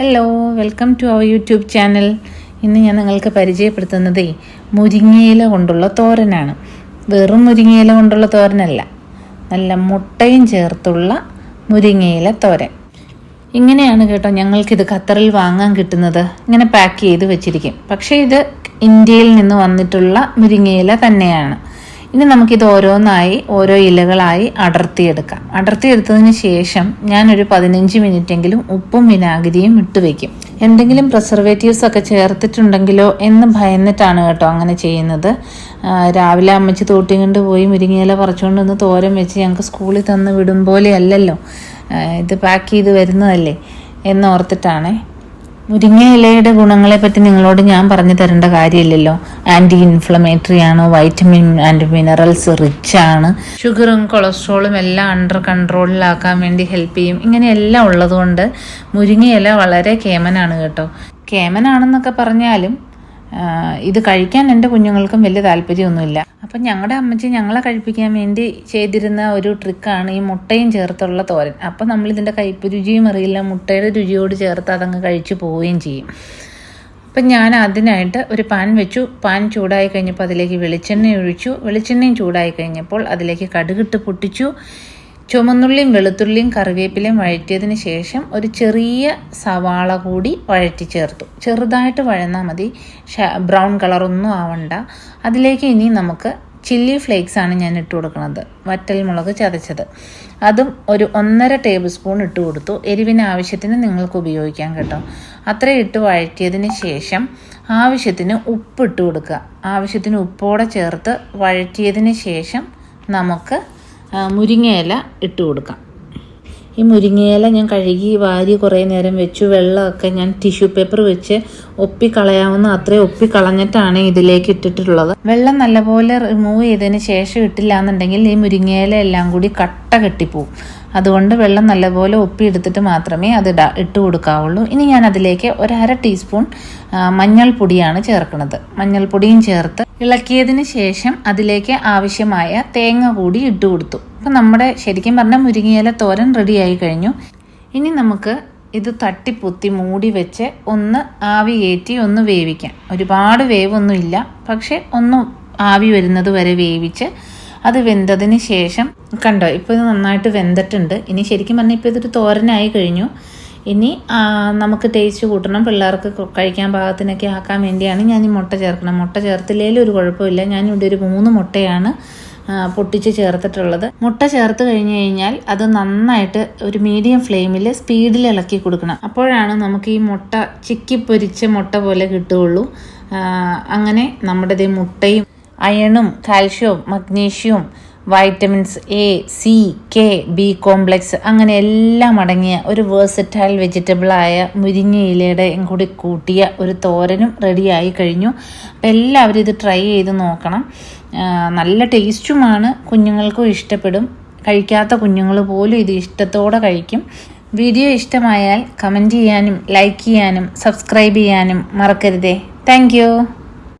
Hello, welcome to our YouTube channel. ഇന്ന് ഞാൻ നിങ്ങൾക്ക് പരിചയപ്പെടുത്തുന്നത് മുരിങ്ങയില കൊണ്ടുള്ള തോരനാണ്. വെറും മുരിങ്ങയില കൊണ്ടുള്ള തോരനല്ല, നല്ല മുട്ടയും ചേർത്തുള്ള മുരിങ്ങയില തോരൻ. ഇങ്ങനെയാണ് കേട്ടോ ഞങ്ങൾക്കിത് ഖത്തറിൽ വാങ്ങാൻ കിട്ടുന്നത്. ഇങ്ങനെ പാക്ക് ചെയ്ത് വെച്ചിരിക്കും. പക്ഷേ ഇത് ഇന്ത്യയിൽ നിന്ന് വന്നിട്ടുള്ള മുരിങ്ങയില തന്നെയാണ്. ഇനി നമുക്കിത് ഓരോന്നായി ഓരോ ഇലകളായി അടർത്തിയെടുക്കാം. അടർത്തിയെടുത്തതിന് ശേഷം ഞാനൊരു 15 മിനിറ്റെങ്കിലും ഉപ്പും വിനാഗിരിയും ഇട്ട് വയ്ക്കും. എന്തെങ്കിലും പ്രിസർവേറ്റീവ്സ് ഒക്കെ ചേർത്തിട്ടുണ്ടെങ്കിലോ എന്ന് ഭയന്നിട്ടാണ് കേട്ടോ അങ്ങനെ ചെയ്യുന്നത്. രാവിലെ അമ്മച്ചി തോട്ടിയും കൊണ്ട് പോയി മുരിങ്ങയില പറിച്ചുകൊണ്ട് വന്ന് തോരൻ വെച്ച് ഞങ്ങൾക്ക് സ്കൂളിൽ തന്ന് വിടും പോലെ അല്ലല്ലോ, ഇത് പാക്ക് ചെയ്ത് വരുന്നതല്ലേ എന്നോർത്തിട്ടാണ്. മുരിങ്ങയിലയുടെ ഗുണങ്ങളെ പറ്റി നിങ്ങളോട് ഞാൻ പറഞ്ഞു തരേണ്ട കാര്യമില്ലല്ലോ. ആൻറ്റി ഇൻഫ്ലമേറ്ററി ആണ്, വൈറ്റമിൻ ആൻഡ് മിനറൽസ് റിച്ച് ആണ്, ഷുഗറും കൊളസ്ട്രോളും എല്ലാം അണ്ടർ കൺട്രോളിലാക്കാൻ വേണ്ടി ഹെൽപ്പ് ചെയ്യും. ഇങ്ങനെയെല്ലാം ഉള്ളതുകൊണ്ട് മുരിങ്ങയില വളരെ കേമനാണ് കേട്ടോ. കേമനാണെന്നൊക്കെ പറഞ്ഞാലും ഇത് കഴിക്കാൻ എൻ്റെ കുഞ്ഞുങ്ങൾക്കും വലിയ താല്പര്യമൊന്നുമില്ല. അപ്പം ഞങ്ങളുടെ അമ്മച്ചി ഞങ്ങളെ കഴിപ്പിക്കാൻ വേണ്ടി ചെയ്തിരുന്ന ഒരു ട്രിക്കാണ് ഈ മുട്ടയും ചേർത്തുള്ള തോരൻ. അപ്പം നമ്മളിതിൻ്റെ കയ്പ്പ് രുചിയും അറിയില്ല, മുട്ടയുടെ രുചിയോട് ചേർത്ത് അതങ്ങ് കഴിച്ചു പോവുകയും ചെയ്യും. അപ്പം ഞാൻ അതിനായിട്ട് ഒരു പാൻ വെച്ചു. പാൻ ചൂടായി കഴിഞ്ഞപ്പോൾ അതിലേക്ക് വെളിച്ചെണ്ണ ഒഴിച്ചു. വെളിച്ചെണ്ണയും ചൂടായി കഴിഞ്ഞപ്പോൾ അതിലേക്ക് കടുകിട്ട് പൊട്ടിച്ചു. ചുമന്നുള്ളിയും വെളുത്തുള്ളിയും കറിവേപ്പിലയും വഴറ്റിയതിന് ശേഷം ഒരു ചെറിയ സവാള കൂടി വഴറ്റി ചേർത്തു. ചെറുതായിട്ട് വഴന്നാൽ മതി, ബ്രൗൺ കളറൊന്നും ആവണ്ട. അതിലേക്ക് ഇനി നമുക്ക് ചില്ലി ഫ്ലേക്സ് ആണ് ഞാൻ ഇട്ട് കൊടുക്കുന്നത്, വറ്റൽ മുളക് ചതച്ചത്. അതും ഒരു 1.5 ടേബിൾ സ്പൂൺ ഇട്ട് കൊടുത്തു. എരിവിന് ആവശ്യത്തിന് നിങ്ങൾക്ക് ഉപയോഗിക്കാം കേട്ടോ. അത്രയും ഇട്ട് വഴറ്റിയതിന് ശേഷം ആവശ്യത്തിന് ഉപ്പ് ഇട്ട് കൊടുക്കുക. ആവശ്യത്തിന് ഉപ്പോടെ ചേർത്ത് വഴറ്റിയതിന് ശേഷം നമുക്ക് മുരിങ്ങയില ഇട്ട് കൊടുക്കാം. ഈ മുരിങ്ങയില ഞാൻ കഴുകി വാരി കുറേ നേരം വെച്ചു. വെള്ളമൊക്കെ ഞാൻ ടിഷ്യൂ പേപ്പർ വെച്ച് ഒപ്പിക്കളയാവുന്ന അത്രയും ഒപ്പിക്കളഞ്ഞിട്ടാണ് ഇതിലേക്ക് ഇട്ടിട്ടുള്ളത്. വെള്ളം നല്ലപോലെ റിമൂവ് ചെയ്തതിന് ശേഷം ഇട്ടില്ല എന്നുണ്ടെങ്കിൽ ഈ മുരിങ്ങയില എല്ലാം കൂടി കട്ട കെട്ടിപ്പോവും. അതുകൊണ്ട് വെള്ളം നല്ലപോലെ ഒപ്പിയെടുത്തിട്ട് മാത്രമേ അത് ഇട്ട് കൊടുക്കാവുള്ളൂ. ഇനി ഞാൻ അതിലേക്ക് 1/2 ടീസ്പൂൺ മഞ്ഞൾപ്പൊടിയാണ് ചേർക്കുന്നത്. മഞ്ഞൾപ്പൊടിയും ചേർത്ത് ഇളക്കിയതിന് ശേഷം അതിലേക്ക് ആവശ്യമായ തേങ്ങ കൂടി ഇട്ട് കൊടുത്തു. അപ്പം നമ്മുടെ ശരിക്കും പറഞ്ഞാൽ മുരിങ്ങയില തോരൻ റെഡിയായി കഴിഞ്ഞു. ഇനി നമുക്ക് ഇത് തട്ടിപ്പൊത്തി മൂടി വെച്ച് ഒന്ന് ആവി കയറ്റി ഒന്ന് വേവിക്കാം. ഒരുപാട് വേവൊന്നുമില്ല, പക്ഷെ ഒന്ന് ആവി വരുന്നത് വരെ വേവിച്ച് അത് വെന്തതിന് ശേഷം കണ്ടോ ഇപ്പോൾ ഇത് നന്നായിട്ട് വെന്തിട്ടുണ്ട്. ഇനി ശരിക്കും പറഞ്ഞാൽ ഇപ്പോൾ ഇതൊരു തോരനായി കഴിഞ്ഞു. ഇനി നമുക്ക് ടേസ്റ്റ് കൂട്ടണം, പിള്ളേർക്ക് കഴിക്കാൻ പാകത്തിനൊക്കെ ആക്കാൻ വേണ്ടിയാണ് ഞാൻ ഈ മുട്ട ചേർക്കണം. മുട്ട ചേർത്തില്ലേലും ഒരു കുഴപ്പമില്ല. ഞാനിവിടെ ഒരു 3 മുട്ടയാണ് പൊട്ടിച്ച് ചേർത്തിട്ടുള്ളത്. മുട്ട ചേർത്ത് കഴിഞ്ഞ് കഴിഞ്ഞാൽ അത് നന്നായിട്ട് ഒരു മീഡിയം ഫ്ലെയിമിൽ സ്പീഡിൽ ഇളക്കി കൊടുക്കണം. അപ്പോഴാണ് നമുക്ക് ഈ മുട്ട ചിക്കി പൊരിച്ച മുട്ട പോലെ കിട്ടുകയുള്ളൂ. അങ്ങനെ നമ്മുടെ മുട്ടയും അയണും കാൽഷ്യവും മഗ്നീഷ്യവും vitamins A, C, K, B complex അങ്ങനെ എല്ലാം അടങ്ങിയ ഒരു വേഴ്സറ്റൈൽ വെജിറ്റബിളായ മുരിങ്ങയിലയുടെ കൂടി കൂട്ടിയ ഒരു തോരനും റെഡിയായി കഴിഞ്ഞു. അപ്പം എല്ലാവരും ഇത് ട്രൈ ചെയ്ത് നോക്കണം. നല്ല ടേസ്റ്റുമാണ്, കുഞ്ഞുങ്ങൾക്കും ഇഷ്ടപ്പെടും. കഴിക്കാത്ത കുഞ്ഞുങ്ങൾ പോലും ഇത് ഇഷ്ടത്തോടെ കഴിക്കും. വീഡിയോ ഇഷ്ടമായാൽ കമൻറ്റ് ചെയ്യാനും ലൈക്ക് ചെയ്യാനും സബ്സ്ക്രൈബ് ചെയ്യാനും മറക്കരുതേ. താങ്ക്